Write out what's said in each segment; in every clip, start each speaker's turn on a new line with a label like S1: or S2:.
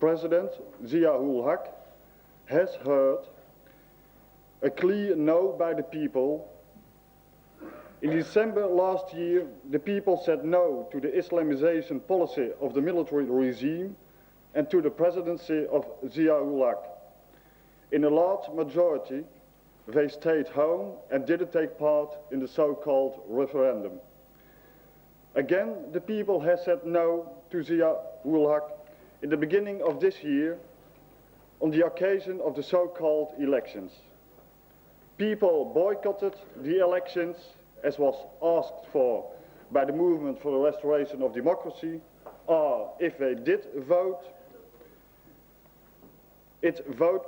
S1: President, Zia-ul Haq, has heard a clear no by the people. In December last year, the people said no to the Islamization policy of the military regime and to the presidency of Zia-ul Haq. In a large majority, they stayed home and didn't take part in the so-called referendum. Again, the people have said no to Zia-ul Haq in the beginning of this year on the occasion of the so-called elections. People boycotted the elections as was asked for by the Movement for the Restoration of Democracy, or if they did vote,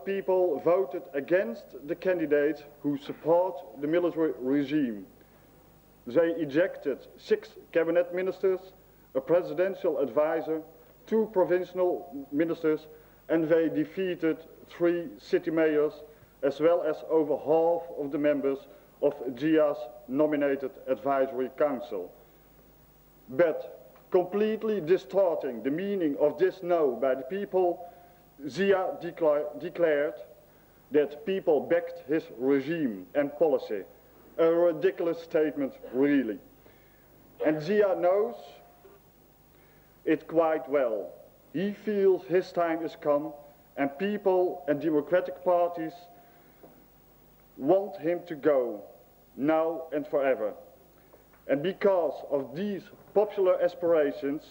S1: people voted against the candidates who support the military regime. They ejected 6 cabinet ministers, a presidential advisor, 2 provincial ministers, and they defeated 3 city mayors, as well as over half of the members of Zia's nominated advisory council. But completely distorting the meaning of this no by the people, Zia declared that people backed his regime and policy. A ridiculous statement, really. And Zia knows it quite well. He feels his time has come, and people and democratic parties want him to go, now and forever. And because of these popular aspirations,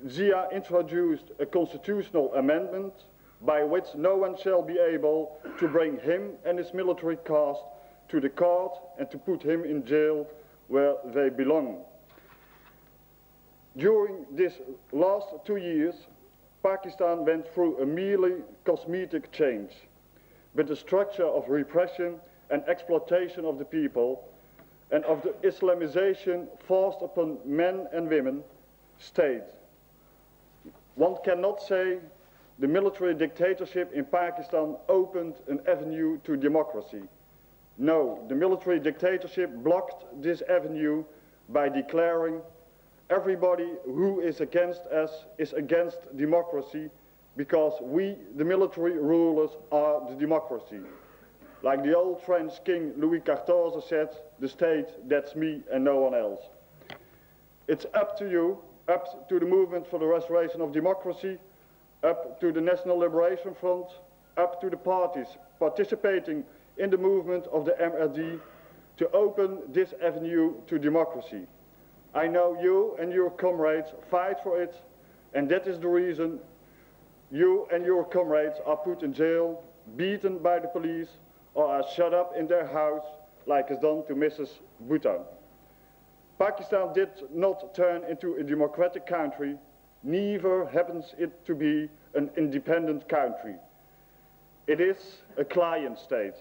S1: Zia introduced a constitutional amendment by which no one shall be able to bring him and his military caste to the court and to put him in jail where they belong. During these last 2 years, Pakistan went through a merely cosmetic change, but the structure of repression and exploitation of the people and of the Islamization forced upon men and women stayed. One cannot say the military dictatorship in Pakistan opened an avenue to democracy. No, the military dictatorship blocked this avenue by declaring everybody who is against us is against democracy because we, the military rulers, are the democracy. Like the old French king Louis XIV said, the state, that's me and no one else. It's up to you, up to the Movement for the Restoration of Democracy, up to the National Liberation Front, up to the parties participating in the movement of the MRD to open this avenue to democracy. I know you and your comrades fight for it, and that is the reason you and your comrades are put in jail, beaten by the police, or are shut up in their house like is done to Mrs. Bhutto. Pakistan did not turn into a democratic country, neither happens it to be an independent country. It is a client state.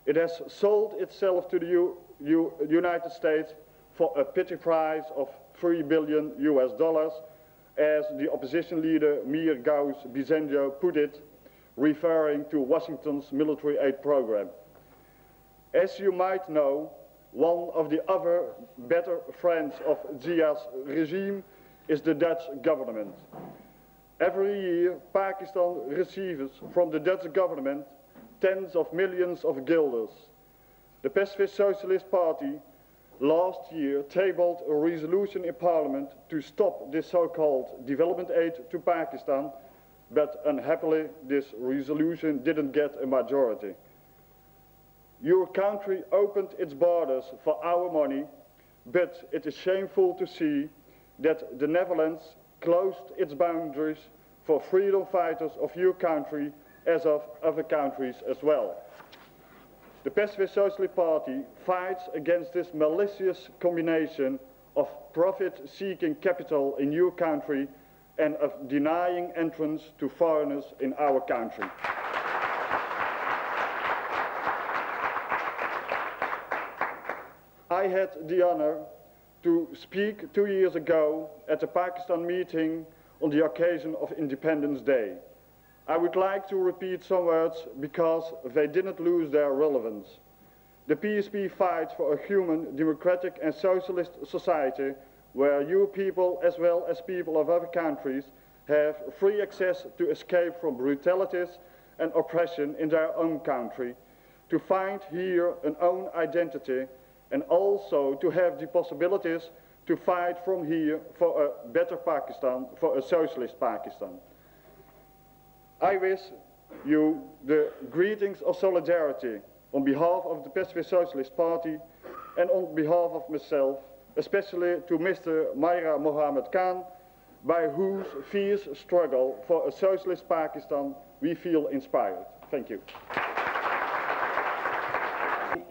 S1: It has sold itself to the United States for a petty price of $3 billion US, as the opposition leader Mir Gauss Bizenjo put it, referring to Washington's military aid program. As you might know, one of the other better friends of Zia's regime is the Dutch government. Every year, Pakistan receives from the Dutch government tens of millions of guilders. The Pacifist Socialist Party last year tabled a resolution in Parliament to stop this so-called development aid to Pakistan, but unhappily this resolution didn't get a majority. Your country opened its borders for our money, but it is shameful to see that the Netherlands closed its boundaries for freedom fighters of your country as of other countries as well. The Pacifist Socialist Party fights against this malicious combination of profit-seeking capital in your country and of denying entrance to foreigners in our country. I had the honor to speak 2 years ago at the Pakistan meeting on the occasion of Independence Day. I would like to repeat some words because they didn't lose their relevance. The PSP fights for a human, democratic and socialist society where you people, as well as people of other countries, have free access to escape from brutalities and oppression in their own country, to find here an own identity, and also to have the possibilities to fight from here for a better Pakistan, for a socialist Pakistan. I wish you the greetings of solidarity on behalf of the Pacifist Socialist Party and on behalf of myself, especially to Mr. Maira Mohammed Khan, by whose fierce struggle for a socialist Pakistan we feel inspired. Thank you.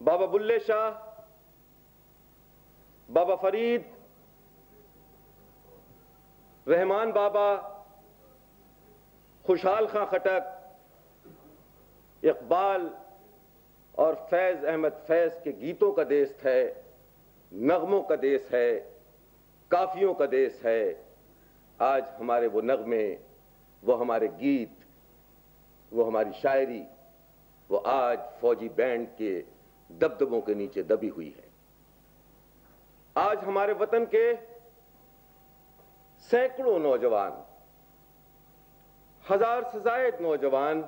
S2: بابا بلے شاہ، بابا فرید، رحمان بابا، خوشحال خاں خٹک، اقبال اور فیض احمد فیض کے گیتوں کا دیس ہے، نغموں کا دیس ہے، کافیوں کا دیس ہے۔ آج ہمارے وہ نغمے، وہ ہمارے گیت، وہ ہماری شاعری، وہ آج فوجی بینڈ کے دبدبوں کے نیچے دبی ہوئی ہے۔ آج ہمارے وطن کے سینکڑوں نوجوان، ہزار سے زائد نوجوان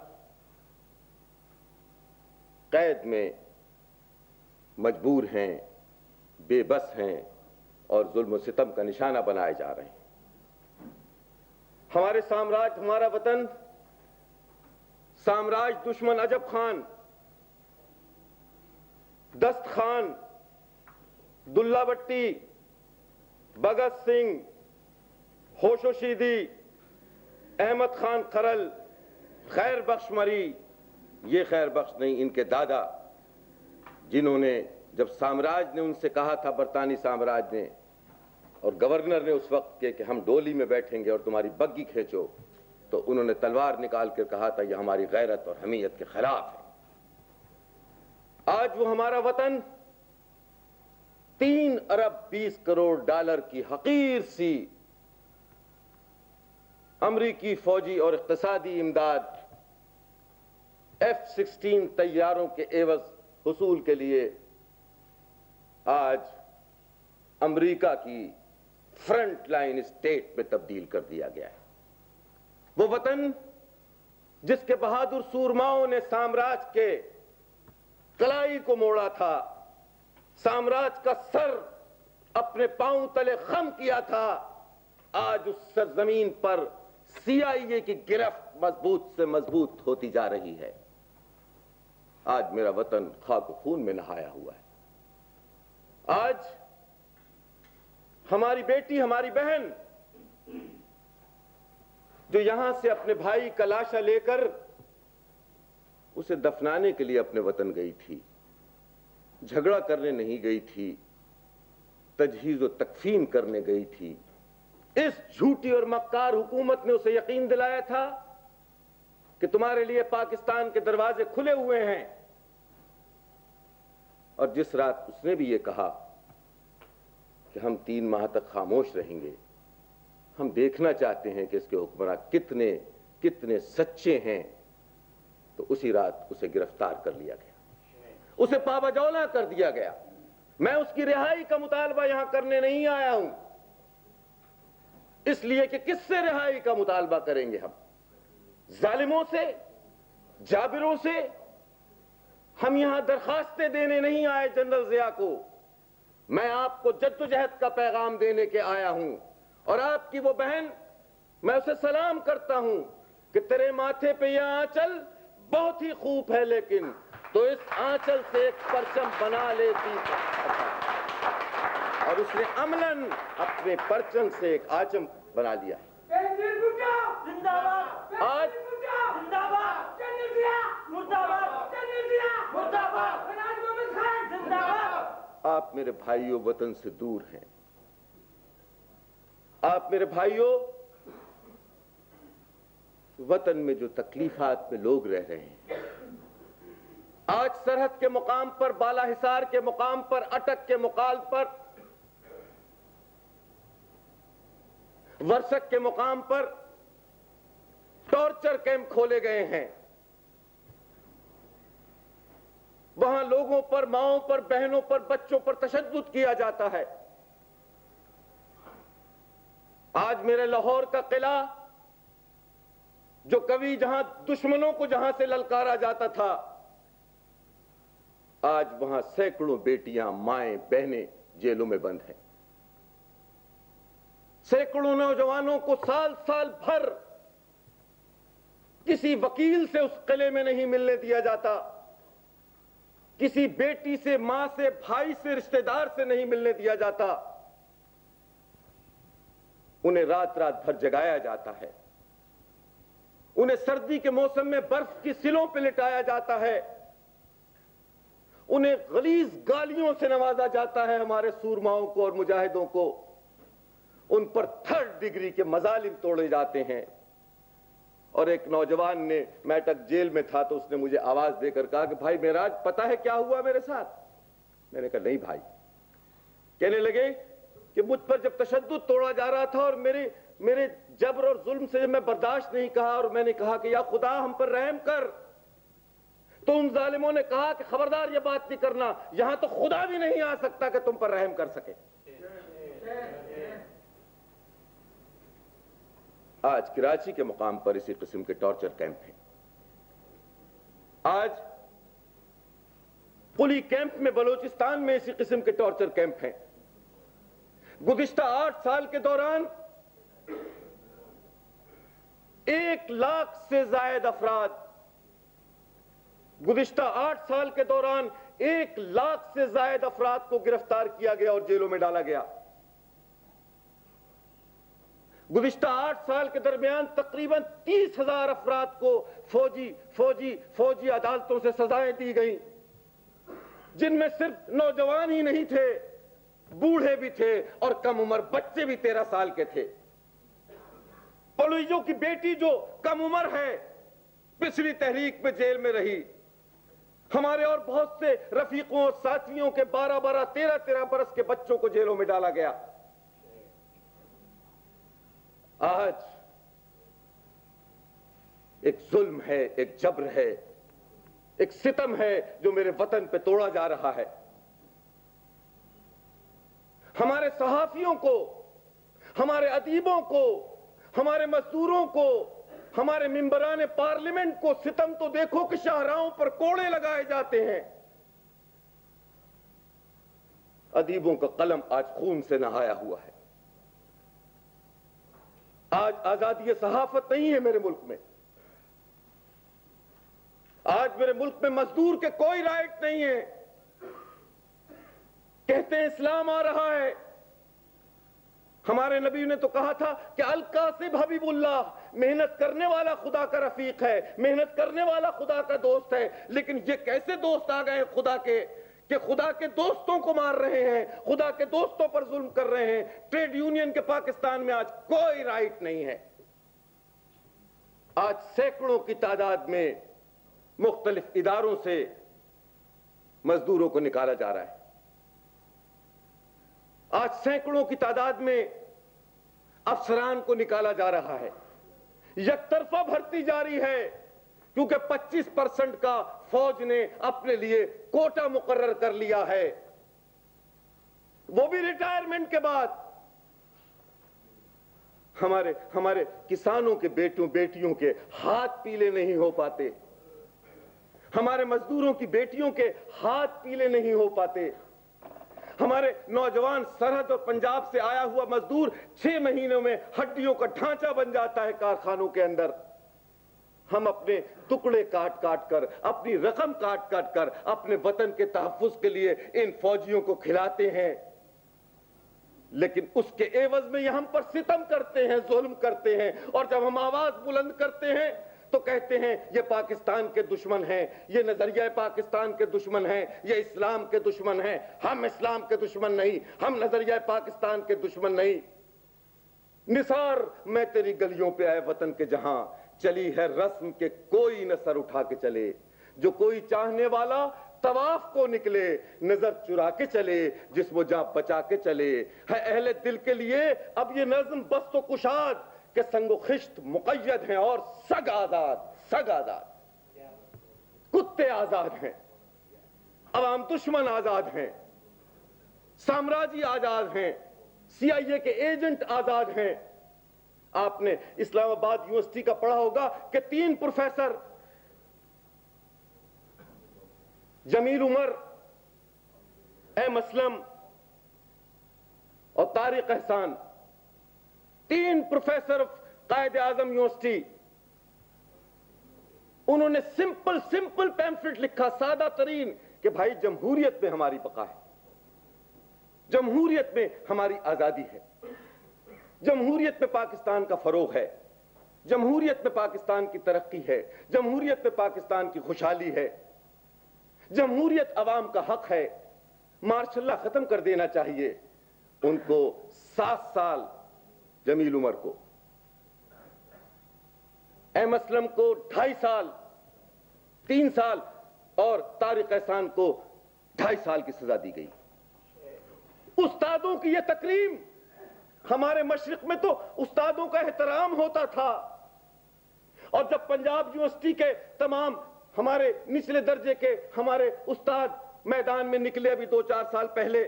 S2: قید میں مجبور ہیں، بے بس ہیں اور ظلم و ستم کا نشانہ بنائے جا رہے ہیں۔ ہمارے سامراج، ہمارا وطن سامراج دشمن عجب خان، دست خان، دلہ بٹی، بھگت سنگھ، ہوشو شیدی، احمد خان خرل، خیر بخش مری، یہ خیر بخش نہیں، ان کے دادا، جنہوں نے جب سامراج نے ان سے کہا تھا، برطانوی سامراج نے اور گورنر نے اس وقت کہ ہم ڈولی میں بیٹھیں گے اور تمہاری بگی کھینچو، تو انہوں نے تلوار نکال کر کہا تھا یہ ہماری غیرت اور حمیت کے خلاف ہے۔ آج وہ ہمارا وطن 3 ارب 20 کروڑ ڈالر کی حقیر سی امریکی فوجی اور اقتصادی امداد F-16 طیاروں کے عوض حصول کے لیے آج امریکہ کی فرنٹ لائن اسٹیٹ میں تبدیل کر دیا گیا ہے۔ وہ وطن جس کے بہادر سورماؤں نے سامراج کے کلائی کو موڑا تھا، سامراج کا سر اپنے پاؤں تلے خم کیا تھا، آج اس سرزمین پر CIA کی گرفت مضبوط سے مضبوط ہوتی جا رہی ہے۔ آج میرا وطن خاک و خون میں نہایا ہوا ہے۔ آج ہماری بیٹی، ہماری بہن جو یہاں سے اپنے بھائی کا لاشا لے کر اسے دفنانے کے لیے اپنے وطن گئی تھی، جھگڑا کرنے نہیں گئی تھی، تجہیز و تکفین کرنے گئی تھی، اس جھوٹی اور مکار حکومت نے اسے یقین دلایا تھا کہ تمہارے لیے پاکستان کے دروازے کھلے ہوئے ہیں، اور جس رات اس نے بھی یہ کہا کہ ہم 3 ماہ تک خاموش رہیں گے، ہم دیکھنا چاہتے ہیں کہ اس کے حکمراں کتنے سچے ہیں، تو اسی رات اسے گرفتار کر لیا گیا، اسے پابجولہ کر دیا گیا۔ میں اس کی رہائی کا مطالبہ یہاں کرنے نہیں آیا ہوں، اس لیے کہ کس سے رہائی کا مطالبہ کریں گے؟ ہم ظالموں سے، جابروں سے؟ ہم یہاں درخواستیں دینے نہیں آئے جنرل ضیاء کو، میں آپ کو جدوجہد کا پیغام دینے کے آیا ہوں۔ اور آپ کی وہ بہن، میں اسے سلام کرتا ہوں کہ تیرے ماتھے پہ یہ آنچل بہت ہی خوب ہے، لیکن تو اس آنچل سے ایک پرچم بنا لیتی، اور اس نے عملاً اپنے پرچم سے ایک آچم بنا لیا۔ آج آپ میرے بھائیوں وطن سے دور ہیں، آپ میرے بھائیوں وطن میں جو تکلیفات میں لوگ رہ رہے ہیں، آج سرحد کے مقام پر، بالا حصار کے مقام پر، اٹک کے مقام پر، ورسک کے مقام پر ٹارچر کیمپ کھولے گئے ہیں، وہاں لوگوں پر، ماؤں پر، بہنوں پر، بچوں پر تشدد کیا جاتا ہے۔ آج میرے لاہور کا قلعہ، جو کبھی جہاں دشمنوں کو جہاں سے للکارا جاتا تھا، آج وہاں سینکڑوں بیٹیاں، مائیں، بہنیں جیلوں میں بند ہیں۔ سینکڑوں نوجوانوں کو سال سال بھر کسی وکیل سے اس قلعے میں نہیں ملنے دیا جاتا، کسی بیٹی سے، ماں سے، بھائی سے، رشتہ دار سے نہیں ملنے دیا جاتا، انہیں رات رات بھر جگایا جاتا ہے، انہیں سردی کے موسم میں برف کی سلوں پہ لٹایا جاتا ہے، انہیں غلیظ گالیوں سے نوازا جاتا ہے، ہمارے سورماؤں کو اور مجاہدوں کو ان پر 3rd ڈگری کے مظالم توڑے جاتے ہیں۔ اور ایک نوجوان نے، میں تک جیل میں تھا تو اس نے مجھے آواز دے کر کہا کہ بھائی معراج پتہ ہے کیا ہوا میرے ساتھ؟ میں نے کہا نہیں بھائی۔ کہنے لگے کہ مجھ پر جب تشدد توڑا جا رہا تھا اور میرے جبر اور ظلم سے میں برداشت نہیں کہا، اور میں نے کہا کہ یا خدا ہم پر رحم کر، تو ان ظالموں نے کہا کہ خبردار یہ بات نہیں کرنا، یہاں تو خدا بھی نہیں آ سکتا کہ تم پر رحم کر سکے۔ آج کراچی کے مقام پر اسی قسم کے ٹارچر کیمپ ہیں۔ آج پلی کیمپ میں بلوچستان میں اسی قسم کے ٹارچر کیمپ ہیں۔ گزشتہ 8 سال کے دوران 1 لاکھ سے زائد افراد، گزشتہ 8 سال کے دوران 1 لاکھ سے زائد افراد کو گرفتار کیا گیا اور جیلوں میں ڈالا گیا۔ گزشتہ 8 سال کے درمیان تقریباً 30,000 افراد کو فوجی عدالتوں سے سزائیں دی گئیں، جن میں صرف نوجوان ہی نہیں تھے، بوڑھے بھی تھے اور کم عمر بچے بھی 13 سال کے تھے۔ پلوئیوں کی بیٹی جو کم عمر ہے پچھلی تحریک میں جیل میں رہی۔ ہمارے اور بہت سے رفیقوں اور ساتھیوں کے 12 13 برس کے بچوں کو جیلوں میں ڈالا گیا۔ آج ایک ظلم ہے، ایک جبر ہے، ایک ستم ہے جو میرے وطن پہ توڑا جا رہا ہے۔ ہمارے صحافیوں کو، ہمارے ادیبوں کو، ہمارے مزدوروں کو، ہمارے ممبران پارلیمنٹ کو ستم تو دیکھو کہ شاہراہوں پر کوڑے لگائے جاتے ہیں۔ ادیبوں کا قلم آج خون سے نہایا ہوا ہے۔ آج آزادی صحافت نہیں ہے میرے ملک میں۔ آج میرے ملک میں مزدور کے کوئی رائٹ نہیں ہے۔ کہتے ہیں اسلام آ رہا ہے۔ ہمارے نبی نے تو کہا تھا کہ القاسب حبیب اللہ، محنت کرنے والا خدا کا رفیق ہے، محنت کرنے والا خدا کا دوست ہے۔ لیکن یہ کیسے دوست آ گئے خدا کے کہ خدا کے دوستوں کو مار رہے ہیں، خدا کے دوستوں پر ظلم کر رہے ہیں۔ ٹریڈ یونین کے پاکستان میں آج کوئی رائٹ نہیں ہے۔ آج سینکڑوں کی تعداد میں مختلف اداروں سے مزدوروں کو نکالا جا رہا ہے۔ آج سینکڑوں کی تعداد میں افسران کو نکالا جا رہا ہے۔ یک طرفہ بھرتی جاری ہے، کیونکہ 25% کا فوج نے اپنے لیے کوٹا مقرر کر لیا ہے، وہ بھی ریٹائرمنٹ کے بعد۔ ہمارے کسانوں کے بیٹیوں کے ہاتھ پیلے نہیں ہو پاتے، ہمارے مزدوروں کی بیٹیوں کے ہاتھ پیلے نہیں ہو پاتے۔ ہمارے نوجوان سرحد اور پنجاب سے آیا ہوا مزدور 6 مہینوں میں ہڈیوں کا ڈھانچہ بن جاتا ہے کارخانوں کے اندر۔ ہم اپنے ٹکڑے کاٹ کر، اپنی رقم کاٹ کر اپنے وطن کے تحفظ کے لیے ان فوجیوں کو کھلاتے ہیں، لیکن اس کے عوض میں یہ ہم پر ستم کرتے ہیں، ظلم کرتے ہیں۔ اور جب ہم آواز بلند کرتے ہیں تو کہتے ہیں یہ پاکستان کے دشمن ہیں، یہ نظریہ پاکستان کے دشمن ہیں، یہ اسلام کے دشمن ہیں۔ ہم اسلام کے دشمن نہیں، ہم نظریہ پاکستان کے دشمن نہیں۔ نثار میں تیری گلیوں پہ آئے وطن کے جہاں، چلی ہے رسم کے کوئی نہ سر اٹھا کے چلے، جو کوئی چاہنے والا طواف کو نکلے، نظر چرا کے چلے، جس وہ جاں بچا کے چلے۔ ہے اہل دل کے لیے اب یہ نظم بست و کشاد کہ سنگ و خشت مقید ہیں اور سگ آزاد کتے آزاد ہیں، عوام دشمن آزاد ہیں، سامراجی آزاد ہیں، CIA کے ایجنٹ آزاد ہیں۔ آپ نے اسلام آباد یونیورسٹی کا پڑھا ہوگا کہ 3 پروفیسر جمیل عمر، ایم اسلم اور طارق احسان، 3 پروفیسر قائد اعظم یونیورسٹی، انہوں نے سمپل پیمفلٹ لکھا، سادہ ترین، کہ بھائی جمہوریت میں ہماری بقا ہے، جمہوریت میں ہماری آزادی ہے، جمہوریت میں پاکستان کا فروغ ہے، جمہوریت میں پاکستان کی ترقی ہے، جمہوریت میں پاکستان کی خوشحالی ہے۔ جمہوریت عوام کا حق ہے، مارشاء اللہ ختم کر دینا چاہیے. ان کو 7 سال جمیل عمر کو، ایم اسلم کو 2.5 سال 3 سال اور طارق احسان کو 2.5 سال کی سزا دی گئی. استادوں کی یہ تکریم، ہمارے مشرق میں تو استادوں کا احترام ہوتا تھا، اور جب پنجاب یونیورسٹی کے تمام ہمارے نچلے درجے کے ہمارے استاد میدان میں نکلے ابھی 2-4 سال پہلے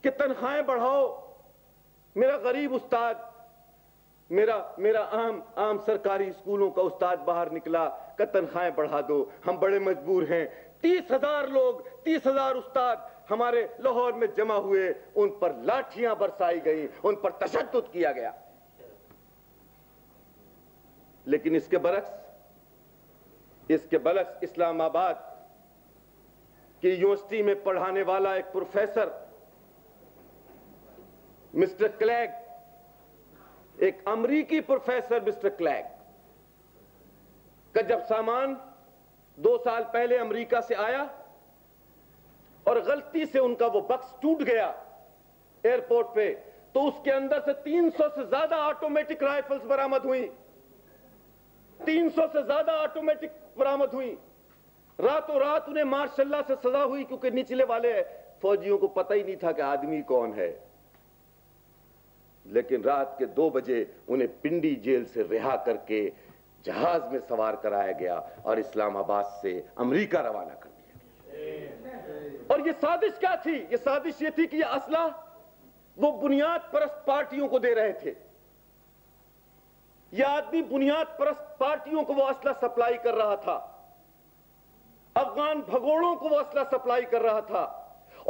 S2: کہ تنخواہیں بڑھاؤ، میرا غریب استاد، میرا عام سرکاری اسکولوں کا استاد باہر نکلا کہ تنخواہیں بڑھا دو، ہم بڑے مجبور ہیں. 30,000 لوگ، 30,000 استاد ہمارے لاہور میں جمع ہوئے، ان پر لاٹھیاں برسائی گئی، ان پر تشدد کیا گیا. لیکن اس کے برعکس اسلام آباد کی یونیورسٹی میں پڑھانے والا ایک پروفیسر مسٹر کلیگ، ایک امریکی پروفیسر مسٹر کلیگ کا جب سامان 2 سال پہلے امریکہ سے آیا اور غلطی سے ان کا وہ بکس ٹوٹ گیا ایئرپورٹ پہ، تو اس کے اندر سے 300 سے زیادہ آٹومیٹک رائفلز برآمد ہوئی. 300 سے زیادہ آٹومیٹک برآمد ہوئی. راتوں رات انہیں ماشاء اللہ سے سزا ہوئی، کیونکہ نچلے والے فوجیوں کو پتہ ہی نہیں تھا کہ آدمی کون ہے. لیکن رات کے 2 بجے انہیں پنڈی جیل سے رہا کر کے جہاز میں سوار کرایا گیا اور اسلام آباد سے امریکہ روانہ کر دیا گیا. اور یہ سازش کیا تھی؟ یہ سازش یہ تھی کہ یہ اسلحہ وہ بنیاد پرست پارٹیوں کو دے رہے تھے. یہ آدمی بنیاد پرست پارٹیوں کو وہ اسلحہ سپلائی کر رہا تھا، افغان بھگوڑوں کو وہ اسلحہ سپلائی کر رہا تھا،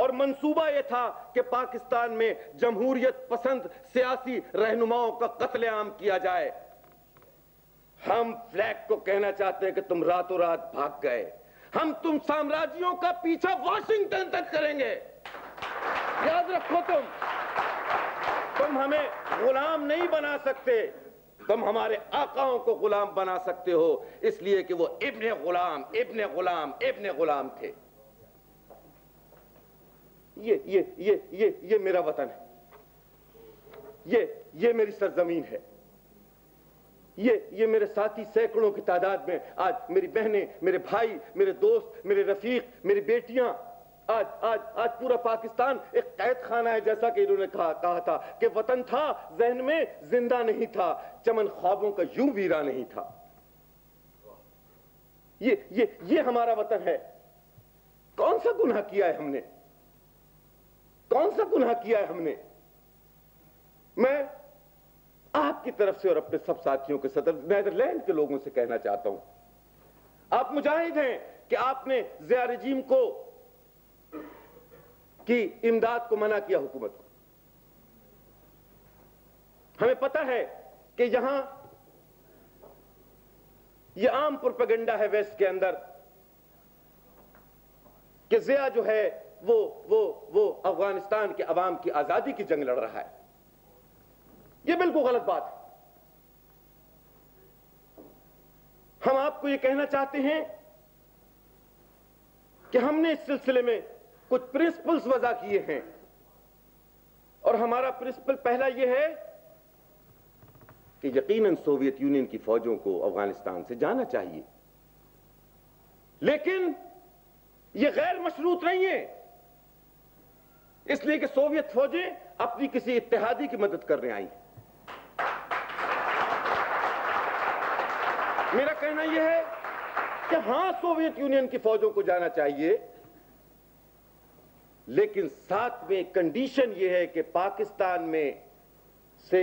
S2: اور منصوبہ یہ تھا کہ پاکستان میں جمہوریت پسند سیاسی رہنماؤں کا قتل عام کیا جائے. ہم فلیگ کو کہنا چاہتے ہیں کہ تم راتوں رات بھاگ گئے، ہم تم سامراجیوں کا پیچھا واشنگٹن تک کریں گے. یاد رکھو، تم ہمیں غلام نہیں بنا سکتے، تم ہمارے آقاؤں کو غلام بنا سکتے ہو، اس لیے کہ وہ ابن غلام تھے. یہ میرا وطن ہے، یہ میری سرزمین ہے. یہ میرے ساتھی سینکڑوں کی تعداد میں آج میری بہنیں، میرے بھائی، میرے دوست، میرے رفیق، میری بیٹیاں، آج پورا پاکستان ایک قید خانہ ہے. جیسا کہ انہوں نے کہا تھا کہ وطن تھا ذہن میں، زندہ نہیں تھا، چمن خوابوں کا یوں ویرا نہیں تھا. یہ ہمارا وطن ہے. کون سا گناہ کیا ہے ہم نے؟ کون سا گناہ کیا ہے ہم نے؟ میں آپ کی طرف سے اور اپنے سب ساتھیوں کے صدر نیدرلینڈ کے لوگوں سے کہنا چاہتا ہوں، آپ مجاہد ہیں کہ آپ نے ضیاء رجیم کی امداد کو منع کیا، حکومت کو. ہمیں پتہ ہے کہ یہاں یہ عام پروپیگنڈا ہے ویسٹ کے اندر کہ ضیاء جو ہے وہ افغانستان کے عوام کی آزادی کی جنگ لڑ رہا ہے. یہ بالکل غلط بات ہے. ہم آپ کو یہ کہنا چاہتے ہیں کہ ہم نے اس سلسلے میں کچھ پرنسپلز وضع کیے ہیں، اور ہمارا پرنسپل پہلا یہ ہے کہ یقیناً سوویت یونین کی فوجوں کو افغانستان سے جانا چاہیے، لیکن یہ غیر مشروط نہیں ہے، اس لیے کہ سوویت فوجیں اپنی کسی اتحادی کی مدد کرنے آئی ہیں. میرا کہنا یہ ہے کہ ہاں سوویت یونین کی فوجوں کو جانا چاہیے، لیکن ساتھ میں کنڈیشن یہ ہے کہ پاکستان میں سے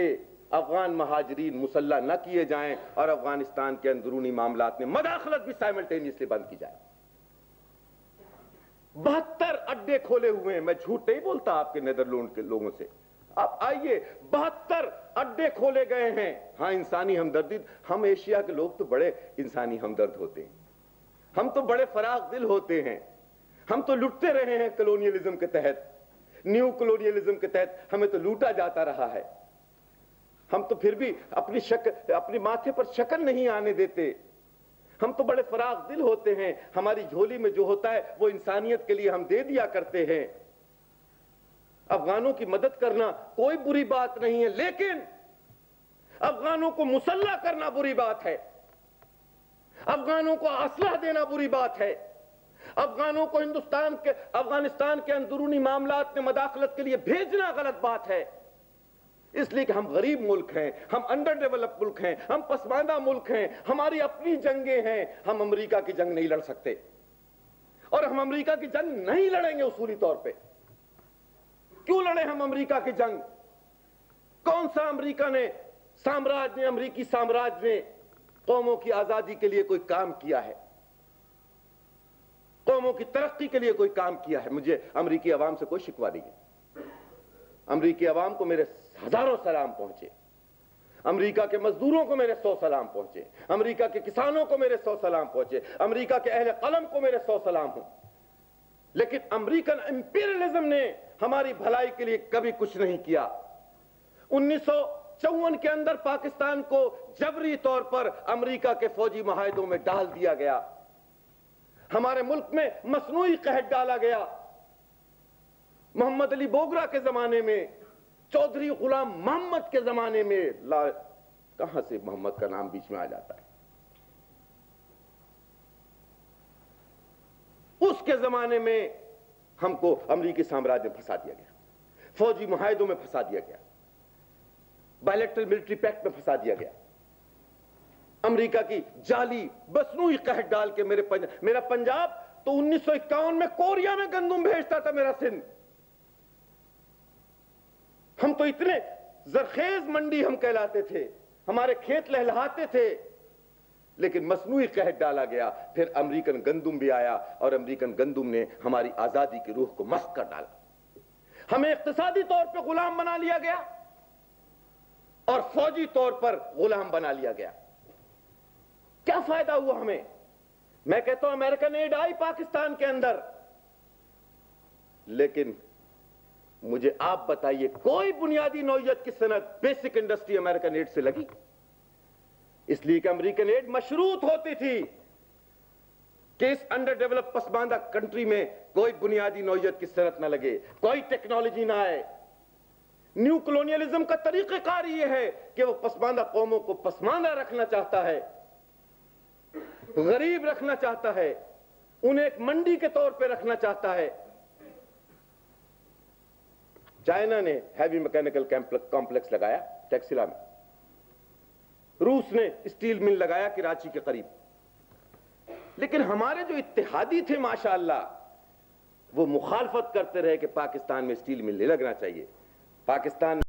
S2: افغان مہاجرین مسلح نہ کیے جائیں اور افغانستان کے اندرونی معاملات میں مداخلت بھی سائملٹینیسلی بند کی جائے. 72 اڈے کھولے ہوئے ہیں، میں جھوٹ نہیں بولتا آپ کے نیدرلینڈ کے لوگوں سے. آپ آئیے، 72 اڈے کھولے گئے ہیں. ہاں انسانی ہمدردی، ہم ایشیا کے لوگ تو بڑے انسانی ہمدرد ہوتے ہیں، ہم تو بڑے فراخ دل ہوتے ہیں، ہم تو لٹتے رہے ہیں کلونیلزم کے تحت، نیو کلونیلزم کے تحت ہمیں تو لوٹا جاتا رہا ہے. ہم تو پھر بھی اپنی ماتھے پر شکل نہیں آنے دیتے. ہم تو بڑے فراغ دل ہوتے ہیں, ہماری جھولی میں جو ہوتا ہے وہ انسانیت کے لیے ہم دے دیا کرتے ہیں. افغانوں کی مدد کرنا کوئی بری بات نہیں ہے, لیکن افغانوں کو مسلح کرنا بری بات ہے, افغانوں کو اسلحہ دینا بری بات ہے, افغانوں کو افغانستان کے اندرونی معاملات میں مداخلت کے لیے بھیجنا غلط بات ہے. اس لیے کہ ہم غریب ملک ہیں, ہم انڈر ڈیولپ ملک ہیں, ہم پسماندہ ملک ہیں, ہماری اپنی جنگیں ہیں. ہم امریکہ کی جنگ نہیں لڑ سکتے, اور ہم امریکہ کی جنگ نہیں لڑیں گے اصولی طور پہ. کیوں لڑیں ہم امریکہ کی جنگ؟ کون سا امریکی سامراج نے قوموں کی آزادی کے لیے کوئی کام کیا ہے, قوموں کی ترقی کے لیے کوئی کام کیا ہے؟ مجھے امریکی عوام سے کوئی شکوہ نہیں ہے. امریکی عوام کو میرے ہزاروں سلام پہنچے, امریکہ کے مزدوروں کو میرے 100 سلام پہنچے, امریکہ کے کسانوں کو میرے 100 سلام پہنچے, امریکہ کے اہل قلم کو میرے 100 سلام ہوں. لیکن امریکن امپیریلزم نے ہماری بھلائی کے لیے کبھی کچھ نہیں کیا. 1954 کے اندر پاکستان کو جبری طور پر امریکہ کے فوجی معاہدوں میں ڈال دیا گیا, ہمارے ملک میں مصنوعی قحط ڈالا گیا. محمد علی بوگرا کے زمانے میں, چودھری غلام محمد کے زمانے میں, کہاں سے محمد کا نام بیچ میں آ جاتا ہے, اس کے زمانے میں ہم کو امریکی سامراج میں پھنسا دیا گیا, فوجی معاہدوں میں پھنسا دیا گیا, بائیلیٹرل ملٹری پیکٹ میں پھنسا دیا گیا. امریکہ کی جعلی مصنوعی قحط ڈال کے میرا پنجاب تو 1951 میں کوریا میں گندم بھیجتا تھا, میرا سندھ. ہم تو اتنے زرخیز منڈی ہم کہلاتے تھے, ہمارے کھیت لہلہاتے تھے, لیکن مصنوعی قحط ڈالا گیا. پھر امریکن گندم بھی آیا, اور امریکن گندم نے ہماری آزادی کی روح کو مسخ کر ڈالا. ہمیں اقتصادی طور پہ غلام بنا لیا گیا, اور فوجی طور پر غلام بنا لیا گیا. کیا فائدہ ہوا ہمیں؟ میں کہتا ہوں امریکن ایڈ آئی پاکستان کے اندر, لیکن مجھے آپ بتائیے کوئی بنیادی نوعیت کی صنعت, بیسک انڈسٹری امریکن ایڈ سے لگی؟ اس لیے کہ امریکن ایڈ مشروط ہوتی تھی کہ اس انڈر ڈیولپ پسماندہ کنٹری میں کوئی بنیادی نوعیت کی صنعت نہ لگے, کوئی ٹیکنالوجی نہ آئے. نیو کلونیلزم کا طریقہ کار یہ ہے کہ وہ پسماندہ قوموں کو پسماندہ رکھنا چاہتا ہے, غریب رکھنا چاہتا ہے, انہیں ایک منڈی کے طور پہ رکھنا چاہتا ہے. چائنا نے ہیوی میکینیکل کمپلیکس لگایا ٹیکسلا میں, روس نے اسٹیل مل لگایا کراچی کے قریب. لیکن ہمارے جو اتحادی تھے ماشاءاللہ, وہ مخالفت کرتے رہے کہ پاکستان میں اسٹیل مل نہیں لگنا چاہیے. پاکستان